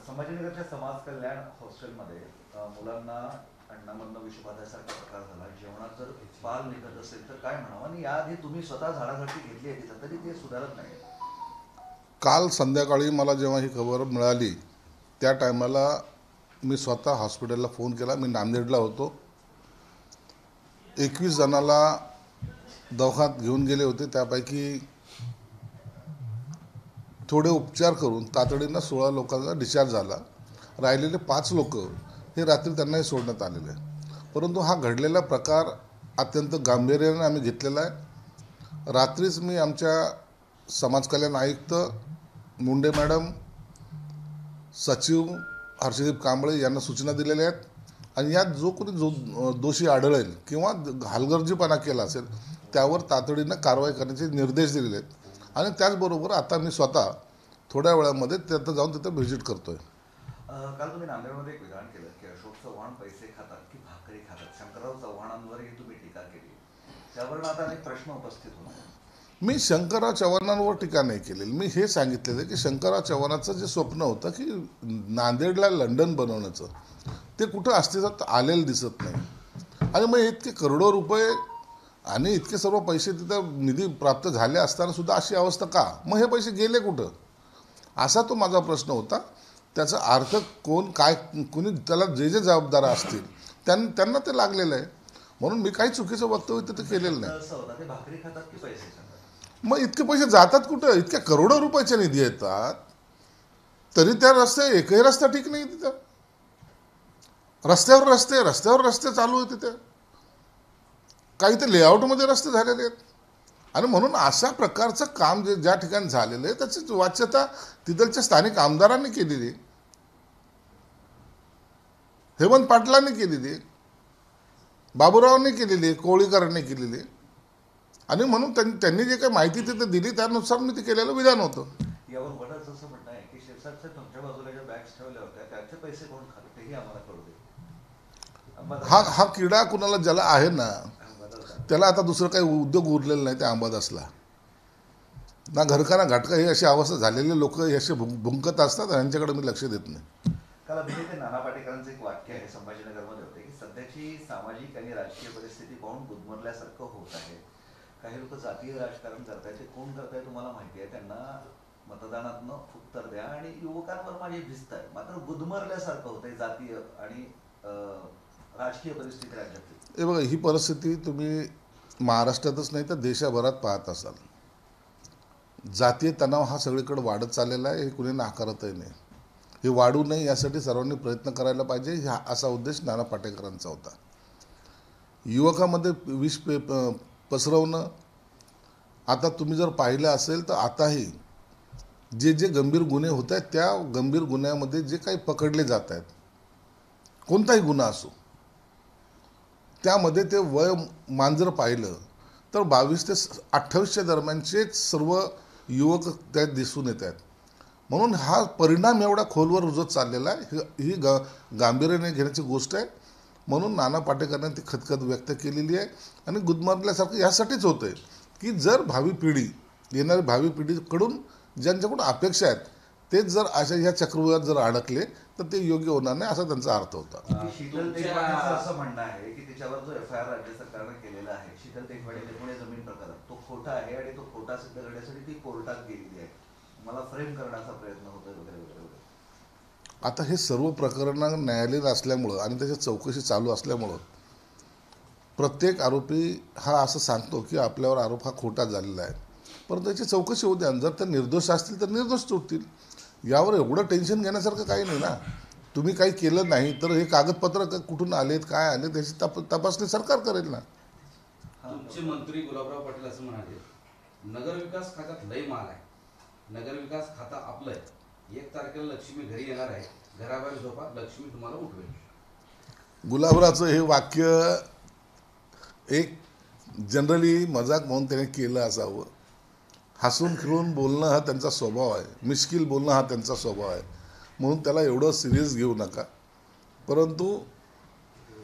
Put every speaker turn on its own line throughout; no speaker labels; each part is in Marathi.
संभाजीनगरच्या समाज कल्याण हॉस्टेलमध्ये मुलांना अण्णामधनं विषबाधासारखा प्रकार झाला. जेवणात जर पाल निघत असेल तर काय म्हणावं, आणि याआधी तुम्ही स्वतः झाडाझडती घेतली आहे तिथं तरी ते सुधारत नाही.
काल संध्याकाळी मला जेव्हा ही खबर मिळाली त्या टायमाला मी स्वतः हॉस्पिटलला फोन केला. मी नांदेडला होतो. 21 जणाला दवाखान्यात घेऊन गेले होते. त्यापैकी थोडे उपचार करून तातडीनं 16 लोकांचा डिस्चार्ज झाला. राहिलेले 5 लोक हे रात्री त्यांनाही सोडण्यात आलेले आहे. परंतु हा घडलेला प्रकार अत्यंत गांभीर्याने आम्ही घेतलेला आहे. रात्रीच मी आमच्या समाज कल्याण आयुक्त मुंडे मॅडम, सचिव हर्षदीप कांबळे यांना सूचना दिलेल्या आहेत. आणि यात जो कोणी दोषी आढळेल किंवा हलगर्जीपणा केला असेल त्यावर तातडीनं कारवाई करण्याचे निर्देश दिलेले आहेत. आणि त्याचबरोबर आता मी स्वतः थोड्या वेळामध्ये तिथं जाऊन तिथं व्हिजिट करतोय.
काल तुम्ही नांदेडमध्ये एक विधान केलं की अशोक चव्हाण पैसे खातात की भाकरी खातात. शंकरराव चव्हाणांवरही तुम्ही टीका केली. त्यावरून आता अनेक प्रश्न उपस्थित होणार.
मी शंकरराव चव्हाणांवर टीका नाही केलेली. मी हे सांगितलेलं की शंकरराव चव्हाणाचं जे स्वप्न होतं की नांदेडला लंडन बनवण्याचं, ते कुठं अस्तित्वात आलेलं दिसत नाही. आणि मग इतके करोडो रुपये आणि इतके सर्व पैसे तिथं निधी प्राप्त झाले असताना सुद्धा अशी अवस्था का? मग हे पैसे गेले कुठं, असा तो माझा प्रश्न होता. त्याचा अर्थ कोण काय कोणी त्याला जे जे जबाबदार असतील त्यांना ते लागलेलं आहे. म्हणून मी काही चुकीचं वक्तव्य तिथं केलेलं नाही.
भाकरी खातात की पैसे खातात?
मग इतके पैसे जातात कुठं? इतक्या करोडो रुपयाचे निधी येतात तरी त्या एकही रस्ता ठीक नाही तिथं. रस्त्यावर रस्ते चालू आहे तिथे. काही ते लेआउटमध्ये रस्ते झालेले आहेत. आणि म्हणून अशा प्रकारचं काम जे ज्या ठिकाणी झालेलं आहे त्याची वाच्यता तिथलच्या स्थानिक आमदारांनी केलेली, हेमंत पाटलांनी केलेली, बाबूरावांनी केलेली, कोळीकरांनी केलेली. आणि म्हणून त्यांनी जे काही माहिती तिथे दिली त्यानुसार मी ते केलेलं विधान होतं.
यावर बरंच असं म्हणणं आहे की शिरसाटच्या तुमच्या बाजूला ज्या बॅग्स ठेवल्या होत्या त्याचे पैसे कोण खाते तेही आम्हाला कळू दे.
हा किडा कुणाला ज्याला आहे ना त्याला आता दुसरं काही उद्योग उरलेला नाही. त्या अंबादासला ना घरका ना घाटका ही अशी अवस्था झालेले लोक असे भुंकत असतात. यांच्याकडे मी लक्ष देत नाही.
काल अभिनेते नाना पाटेकरांचं एक वाक्य आहे संभाजीनगरमध्ये होते की सध्याची सामाजिक आणि राजकीय परिस्थिती पाहून गुदमरल्यासारखं होत आहे. काही लोक जातीय राजकारण करतायत. ते कोण करताय तुम्हाला माहिती आहे. त्यांना मतदानातनं उत्तर द्या. आणि युवकांवर माझी भिस्त आहे. मात्र गुदमरल्यासारखं होतंय जातीय आणि राजकीय परिस्थिती राज्यातली.
हे बघा, ही परिस्थिती तुम्ही महाराष्ट्रातच नाही तर देशाभरात पाहत असाल. जातीय तणाव हा सगळीकडे वाढत चाललेला आहे. हे कुणी नाकारतही नाही. हे वाढू नये यासाठी सर्वांनी प्रयत्न करायला पाहिजे. हा असा उद्देश नाना पाटेकरांचा होता. युवकामध्ये विष पसरवणं. आता तुम्ही जर पाहिलं असेल तर आताही जे जे गंभीर गुन्हे होत आहेत त्या गंभीर गुन्ह्यामध्ये जे काही पकडले जात आहेत, कोणताही गुन्हा असो, त्यामध्ये ते वयोमान जर पाहिलं तर 22 ते 28च्या दरम्यानचेच सर्व युवक त्यात दिसून येत आहेत. म्हणून हा परिणाम एवढा खोलवर रुजत चाललेला आहे. ही गांभीर्याने घेण्याची गोष्ट आहे. म्हणून नाना पाटेकरांनी ती खदखद व्यक्त केलेली आहे. आणि गुदमरल्यासारखं यासाठीच होतं आहे की जर येणारी भावी पिढीकडून ज्यांच्याकडून अपेक्षा आहेत तेच जर अशा ह्या चक्रव्यूहात जर अडकले तर ते योग्य होणार नाही, असा त्यांचा अर्थ होता.
शीतल देशपांडेचं असं म्हणणं आहे की त्याच्यावर जो FIR राज्य सरकारनं केलेला आहे शीतल देशपांडे पुणे जमीन प्रकरण, तो खोटा आहे आणि तो खोटा सिद्ध करण्यासाठी ती कोर्टात गेलेली आहे. मला फ्रेम करण्याचा प्रयत्न होतोय वगैरे वगैरे वगैरे.
आता हे सर्व प्रकरण न्यायालयीन असल्यामुळं आणि त्याची चौकशी चालू असल्यामुळं प्रत्येक आरोपी हा असं सांगतो की आपल्यावर आरोप हा खोटा झालेला आहे. परंतु त्याची चौकशी होते आणि जर ते निर्दोष असतील तर निर्दोष सुटतील. यावर एवढं टेन्शन घेण्यासारखं काही नाही ना. तुम्ही काही केलं नाही तर हे कागदपत्र कुठून आलेत काय आले त्याची तपासणी सरकार करेल ना.
तुमचे मंत्री गुलाबराव पाटील असं म्हणाले नगरविकास खात्यात लय माल आहे. नगरविकास खाता आपलं आहे. 1 तारखेला लक्ष्मी घरी येणार आहे. घराबाहेर झोपा, लक्ष्मी तुम्हाला उठवेल.
गुलाबरावचं हे वाक्य एक जनरली मजाक म्हणून त्याने केलं असावं. हसून खेळून बोलणं हा त्यांचा स्वभाव आहे. मिश्किल बोलणं हा त्यांचा स्वभाव आहे. म्हणून त्याला एवढं सिरियस घेऊ नका. परंतु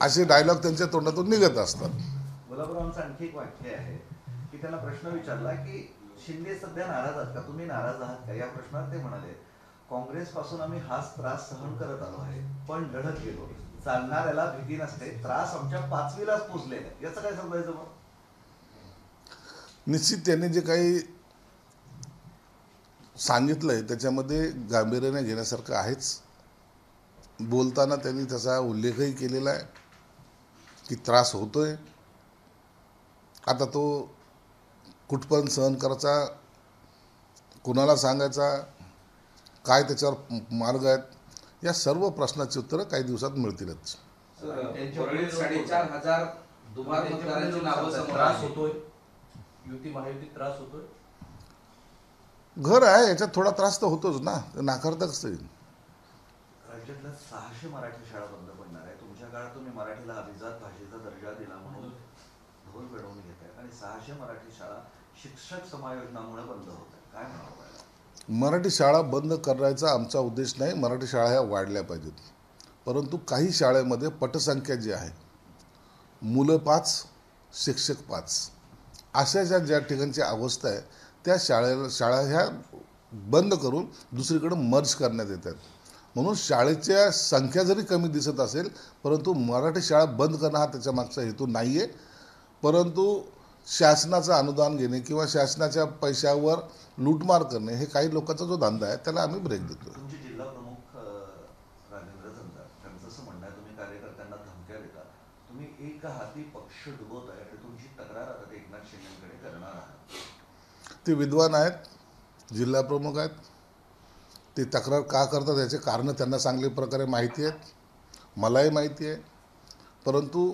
असे डायलॉग त्यांच्या तोंडातून निघत असतात.
गुलाबरावांचं आणखी एक वाक्य आहे की त्यांना प्रश्न विचारला की शिंदे सध्या नाराज आहात का, तुम्ही नाराज आहात का, या प्रश्नात ते म्हणाले काँग्रेसपासून आम्ही हाच त्रास सहन करत आलो आहे, पण लढत गेलो. चालणाऱ्याला भीती नसते, त्रास आमच्या 5वीलाच पोचलेला आहे. याचं काय समजायचं मग?
निश्चित त्यांनी जे काही सांगितलंय त्याच्यामध्ये गांभीर्याने घेण्यासारखं आहेच. बोलताना त्यांनी त्याचा उल्लेखही केलेला आहे की त्रास होतोय. आता तो कुठपर्यंत सहन करायचा, कुणाला सांगायचा, काय त्याच्यावर मार्ग आहेत, या सर्व प्रश्नाची उत्तरं काही दिवसात मिळतीलच.
परळीत 4,500 दुबार मतदारांची नावं समोर
त्रास
आली.
होतोय, युती महायुतीत त्रास होतोय.
घर आहे याच्यात थोडा त्रास तर होतोच ना, ते नाकारता कसं येईल.
राज्यातल्या 600 मराठी शाळा बंद पडणार आहे. तुमच्या काळात तुम्ही मराठीला अभिजात भाषेचा दर्जा दिला म्हणून ढोल पेटवून घेत आहे आणि 600 मराठी शाळा शिक्षक समायोजनामुळे बंद होत आहे. काय म्हणावं याला?
मराठी शाळा बंद करायचा आमचा उद्देश नाही. मराठी शाळा ह्या वाढल्या पाहिजेत, परंतु काही शाळेमध्ये पटसंख्या जी आहे, मुलं 5 शिक्षक 5, अशा ज्या ठिकाणची अवस्था आहे त्या शाळा ह्या बंद करून दुसरीकडे मर्ज करण्यात येतात. म्हणून शाळेच्या संख्या जरी कमी दिसत असेल, परंतु मराठी शाळा बंद करणं हा त्याच्या मागचा हेतू नाही आहे. परंतु शासनाचं अनुदान घेणे किंवा शासनाच्या पैशावर लूटमार करणे हे काही लोकांचा जो धंदा आहे त्याला आम्ही ब्रेक देतो.
तुमचे जिल्हा प्रमुख राजेंद्र जमदार, त्यांचं असं म्हणणं आहे तुम्ही कार्यकर्त्यांना धमक्या देता, तुम्ही एक हाती पक्ष डुबवताय आणि तुमची तक्रार आता ते एकनाथ शिंदेकडे करणार आहात.
ते विद्वान आहेत, जिल्हा प्रमुख आहेत. ते तक्रार का करतात याचे कारणं त्यांना चांगल्या प्रकारे माहिती आहेत, मलाही माहिती आहे. परंतु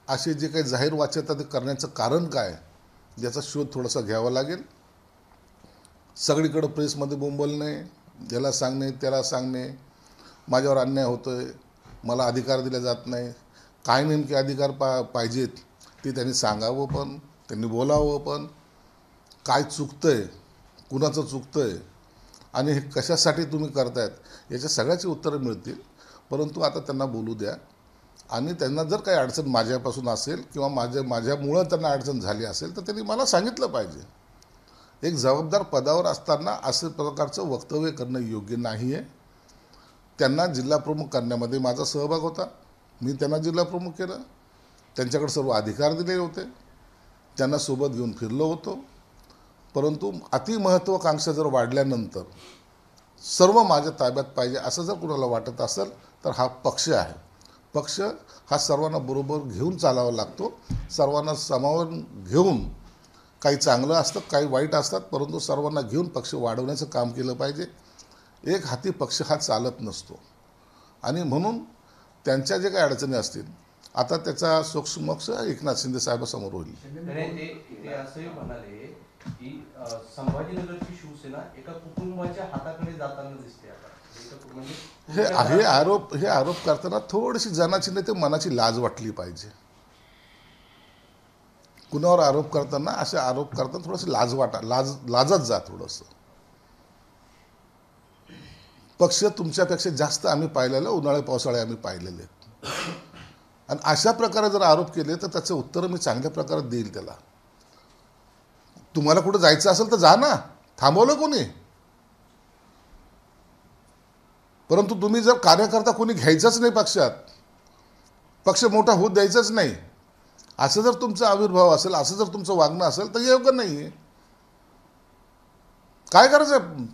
असे जे काही जाहीर वाच्यता ते करण्याचं कारण काय याचा शोध थोडासा घ्यावा लागेल. सगळीकडं प्रेसमध्ये बोंबलणे, याला सांगणे त्याला सांगणे, माझ्यावर अन्याय होतोय, मला अधिकार दिले जात नाही, काय नेमके अधिकार पाहिजेत ते त्यांनी सांगावं, पण त्यांनी बोलावं, पण काय चुकतंय, कुणाचं चुकतंय आणि हे कशासाठी तुम्ही करतायत याच्या सगळ्याची उत्तरं मिळतील. परंतु आता त्यांना बोलू द्या आणि त्यांना जर काही अडचण माझ्यापासून असेल किंवा माझ्यामुळं त्यांना अडचण झाली असेल तर त्यांनी मला सांगितलं पाहिजे. एक जबाबदार पदावर असताना असं प्रकारचं वक्तव्य करणं योग्य नाही आहे. त्यांना जिल्हाप्रमुख करण्यामध्ये माझा सहभाग होता, मी त्यांना जिल्हाप्रमुख केलं, त्यांच्याकडे सर्व अधिकार दिले होते, त्यांना सोबत घेऊन फिरलो होतो. परंतु अतिमहत्त्वाकांक्षा जर वाढल्यानंतर सर्व माझ्या ताब्यात पाहिजे असं जर कुणाला वाटत असेल तर हा पक्ष आहे. पक्ष हा सर्वांना बरोबर घेऊन चालावा लागतो, सर्वांना सामावून घेऊन. काही चांगलं असतं, काही वाईट असतात, परंतु सर्वांना घेऊन पक्ष वाढवण्याचं काम केलं पाहिजे. एक हाती पक्ष हा चालत नसतो आणि म्हणून त्यांच्या जे काही अडचणी असतील आता त्याचा सोक्षमोक्ष एकनाथ शिंदे साहेबांसमोर होईल.
ते असंही म्हणाले की संभाजीनगरची शिवसेना एका कुटुंबाच्या हाताकडे जाताना दिसते आता.
हे आरोप करताना थोडीशी जनाची नाही ते मनाची लाज वाटली पाहिजे. कुणावर आरोप करताना असे आरोप करताना थोडंसं लाजत जा थोडंसं. पक्ष तुमच्यापेक्षा जास्त आम्ही पाहिलेलं, उन्हाळे पावसाळे आम्ही पाहिलेले आहेत आणि अशा प्रकारे जर आरोप केले तर त्याचं उत्तर मी चांगल्या प्रकारे देईल त्याला. तुम्हाला कुठं जायचं असेल तर जा ना, थांबवलं कोणी? परंतु तुम्ही जर कार्यकर्ता कोणी घ्यायचंच नाही पक्षात, पक्ष मोठा होत द्यायचाच नाही, असं जर तुमचा आविर्भाव असेल, असं जर तुमचं वागणं असेल तर योग्य नाही आहे. काय करायचं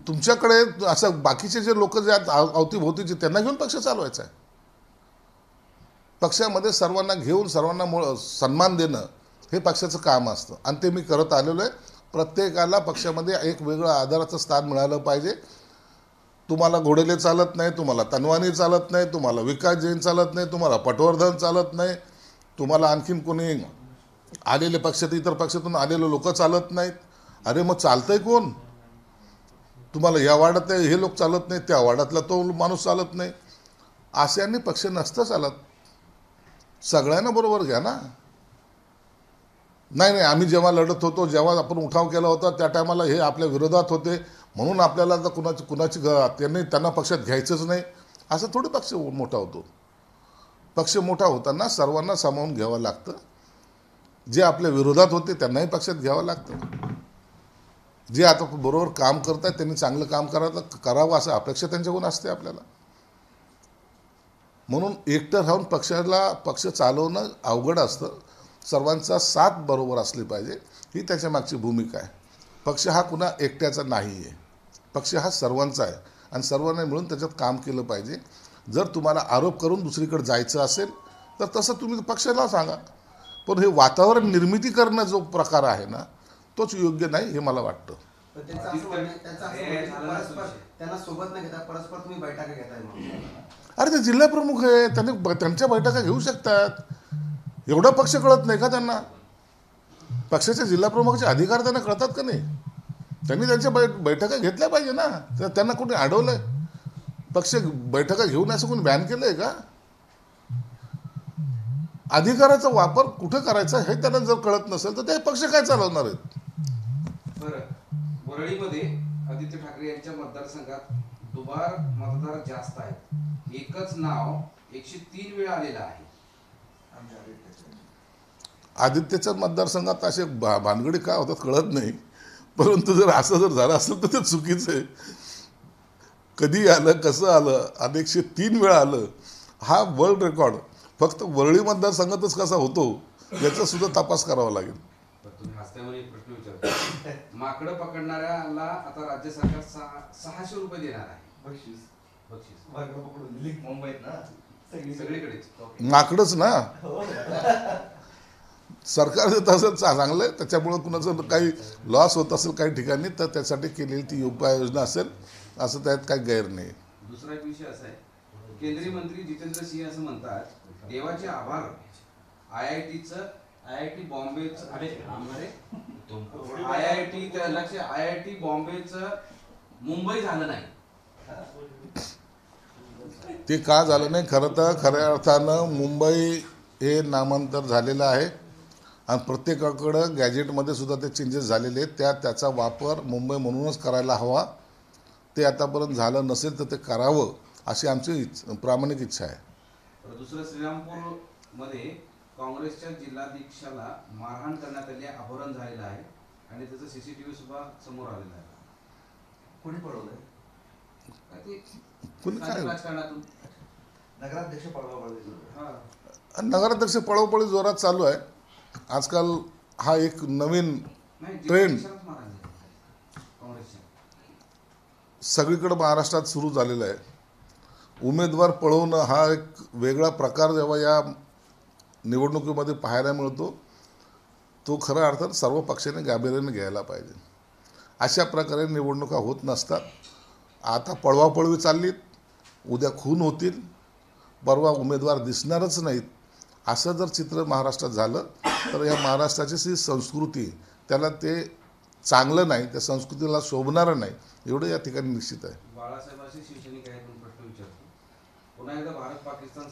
तुमच्याकडे? असं बाकीचे जे लोक जे आहेत अवतीभोवतीचे त्यांना घेऊन पक्ष चालवायचा आहे. पक्षामध्ये सर्वांना घेऊन सर्वांना सन्मान देणं हे पक्षाचं काम असतं आणि ते मी करत आलेलो आहे. प्रत्येकाला पक्षामध्ये एक वेगळं आदराचं स्थान मिळालं पाहिजे. तुम्हाला घोडेले चालत नाही, तुम्हाला तनवानी चालत नाही, तुम्हाला विकास जैन चालत नाही, तुम्हाला पटवर्धन चालत नाही, तुम्हाला आणखीन कोणी आलेले पक्षात इतर पक्षातून आलेले लोक चालत नाहीत. अरे मग चालतंय कोण? तुम्हाला या वार्डात हे लोक चालत नाही, त्या वार्डातला तो माणूस चालत नाही, अशांनी पक्ष नसतं चालत. सगळ्यांना बरोबर घ्या ना. नाही आम्ही जेव्हा लढत होतो, जेव्हा आपण उठाव केला होता त्या टायमाला हे आपल्या विरोधात होते म्हणून आपल्याला तर कुणाची त्यांना पक्षात घ्यायचंच नाही असं थोडी पक्ष मोठा होतो. पक्ष मोठा होताना सर्वांना सामावून घ्यावं लागतं. जे आपल्या विरोधात होते त्यांनाही पक्षात घ्यावं लागतं. जे आता बरोबर काम करत आहेत त्यांनी चांगलं काम करावं असं अपेक्षा त्यांच्याकडून असते आपल्याला. म्हणून एकटं राहून पक्ष चालवणं अवघड असतं. सर्वांचा साथ बरोबर असली पाहिजे, ही त्याच्या मागची भूमिका आहे. पक्ष हा कुणा एकट्याचा नाही आहे, पक्ष हा सर्वांचा आहे आणि सर्वांनी मिळून त्याच्यात काम केलं पाहिजे. जर तुम्हाला आरोप करून दुसरीकडे जायचं असेल तर तसं तुम्ही पक्षाला सांगा, पण हे वातावरण निर्मिती करणं जो प्रकार आहे ना, तोच योग्य नाही हे मला वाटतं.
पण त्यांचं असं म्हणणं आहे, परस्पर त्यांना सोबत न घेता परस्पर तुम्ही बैठका घेताय म्हणून.
अरे ते जिल्हा प्रमुख आहे, त्यांच्या बैठका घेऊ शकतात. एवढा पक्ष कळत नाही का त्यांना? पक्षाच्या जिल्हा प्रमुखाचे अधिकार त्यांना कळतात का नाही? त्यांनी त्यांच्या बैठका घेतल्या पाहिजे ना. त्यांना कोणी अडवलंय? पक्ष बैठका घेऊन असं कोणी बॅन केलंय का? अधिकाराचा वापर कुठं करायचा हे त्यांना जर कळत नसेल तर ते पक्ष काय चालवणार आहेत?
बरं, वरळीमध्ये आदित्य ठाकरे यांच्या मतदारसंघात दुबार मतदार जास्त आहेत. एकच नाव 103 वेळा आलेलं आहे.
आदित्यच्या मतदारसंघात असे भानगडी काय होतात कळत नाही. परंतु जर असं जर झालं असेल तर ते चुकीचं आहे. कधी आलं, कसं आलं, आणि 103 वेळा आलं, हा वर्ल्ड रेकॉर्ड फक्त वरळी मतदारसंघातच कसा होतो याचा सुद्धा तपास करावा लागेल.
तुम्ही हसल्यामुळे एक प्रश्न विचारतो. माकडं पकडणाऱ्याला आता राज्य सरकार 600 रुपये देणार आहे
बक्षीस
बक्षीस.
मुंबईत ना
सगळीकडेच.
माकडच ना सरकार देत असेल चांगलं आहे. त्याच्यामुळे कुणाचं काही लॉस होत असेल काही ठिकाणी तर त्यासाठी केलेली ती उपाययोजना असेल, असं त्यात काही गैर नाही.
दुसरा एक विषय असा आहे, केंद्रीय मंत्री जितेंद्र सिंह असं म्हणतात, देवाचे आभार आयआयटी बॉम्बेचं आयआयटी बॉम्बेचं मुंबई झालं नाही.
ते का झालं नाही? खऱ्या अर्थानं मुंबई हे नामांतर झालेलं आहे आणि प्रत्येकाकडं गॅजेटमध्ये सुद्धा ते चेंजेस झालेले आहेत. त्याचा वापर मुंबई म्हणूनच करायला हवा. ते आतापर्यंत झालं नसेल तर ते करावं अशी आमची प्रामाणिक इच्छा आहे.
दुसरं, श्रीरामपूर मध्ये काँग्रेसच्या जिल्हाध्यक्षाला मारहाण करण्यात आली, अपहरण झालेलं आहे आणि त्याचं CCTV सुद्धा समोर आलेलं आहे.
कोणी पळवलंय?
राजकारणातून
नगराध्यक्ष पळवापळवी.
नगराध्यक्ष पळवपळी जोरात चालू आहे आजकाल. हा एक नवीन ट्रेंड सगळीकडे महाराष्ट्रात सुरू झालेला आहे. उमेदवार पळवणं हा एक वेगळा प्रकार जेव्हा या निवडणुकीमध्ये पाहायला मिळतो, तो खऱ्या अर्थात सर्व पक्षाने गांभीर्याने घ्यायला पाहिजे. अशा प्रकारे निवडणुका होत नसतात. आता पळवापळवी चाललीत, उद्या खून होतील, परवा उमेदवार दिसणारच नाहीत. असं जर चित्र महाराष्ट्रात झालं तर या महाराष्ट्राची जी संस्कृती त्याला ते चांगलं नाही, त्या संस्कृतीला शोभणारं नाही, एवढं या ठिकाणी निश्चित आहे.
बाळासाहेबांशी शिवसैनिक आहेत म्हणून प्रश्न विचारतो. पुन्हा एकदा भारत पाकिस्तान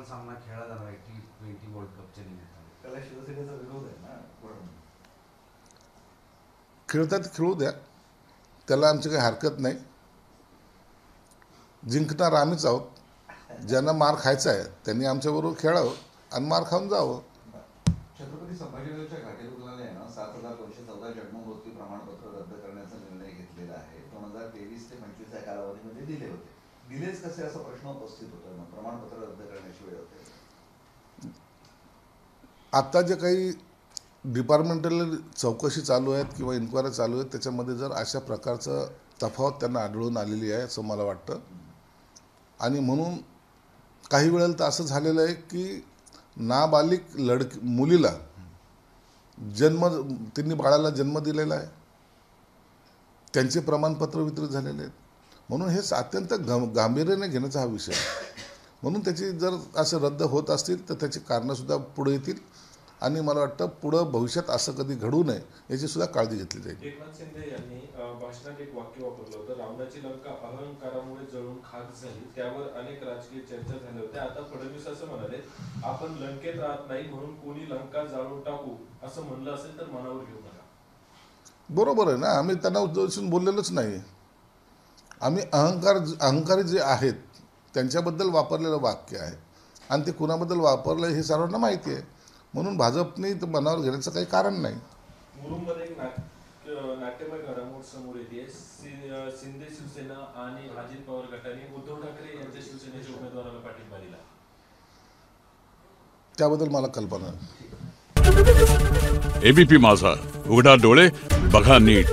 सामना खेळला जाणार आहे T20 वर्ल्ड कपच्या निमित्ताने.
त्याला शिवसेनेचा विरोध आहे ना.
खेळतात खेळू द्या, त्याला आमची काही हरकत नाही. जिंकणार आम्हीच आहोत. ज्यांना मार खायचा आहे त्यांनी आमच्याबरोबर खेळावं आणि मार खाऊन जावं.
छत्रपती संभाजीनगरच्या घाटी रुग्णालयानं 7,214 जन्ममृत्यू प्रमाणपत्र रद्द करण्याचा निर्णय घेतलेला आहे. 2023 ते 25 या कालावधीमध्ये दिले होते. दिलेच कसे असा प्रश्न उपस्थित होता. प्रमाणपत्र रद्द करण्याची वेळ होते.
आता जे काही डिपार्टमेंटल चौकशी चालू आहेत किंवा इन्क्वायरी चालू आहेत त्याच्यामध्ये जर अशा प्रकारचं तफावत त्यांना आढळून आलेली आहे असं मला वाटतं. आणि म्हणून काही वेळेला तर असं झालेलं आहे की नाबालिक मुलीला त्यांनी बाळाला जन्म दिलेला आहे, त्यांचे प्रमाणपत्र वितरित झालेले आहेत. म्हणून हे अत्यंत गांभीर्याने घेण्याचा हा विषय आहे. म्हणून त्याची जर असं रद्द होत असतील तर त्याची कारणंसुद्धा पुढे येतील आणि मला वाटतं पुढं भविष्यात असं कधी घडू नये याची सुद्धा काळजी घेतली जाईल.
एकनाथ शिंदे यांनी भाषणात एक वाक्य वापरलं होतं, रावणाची लंका अहंकारामुळे जळून खाक झाली. त्यावर अनेक राजकीय चर्चा झाल्या होत्या. आता फडणवीस असं म्हणाले, आपण लंकेत राहत नाही म्हणून कोणी लंका जाळून टाकू असं म्हणलं असेल तर मनावर घेऊ नका.
बरोबर आहे ना, आम्ही त्यांना उद्देशून बोललेलोच नाही. आम्ही अहंकारी जे आहेत त्यांच्याबद्दल वापरलेलं वाक्य आहे आणि ते कुणाबद्दल वापरलं हे सर्वांना माहिती आहे. म्हणून भाजपने मनावर घेण्याचं काही कारण नाही.
मुलुंडमध्ये एक नाट्यमय घडामोड समोर येते. शिंदे शिवसेना आणि अजित पवार गटाने उद्धव ठाकरे यांच्या शिवसेनेच्या उमेदवाराला पाठिंबा दिला.
त्याबद्दल मला कल्पना नाही.
एबीपी माझा, उघडा डोळे बघा नीट.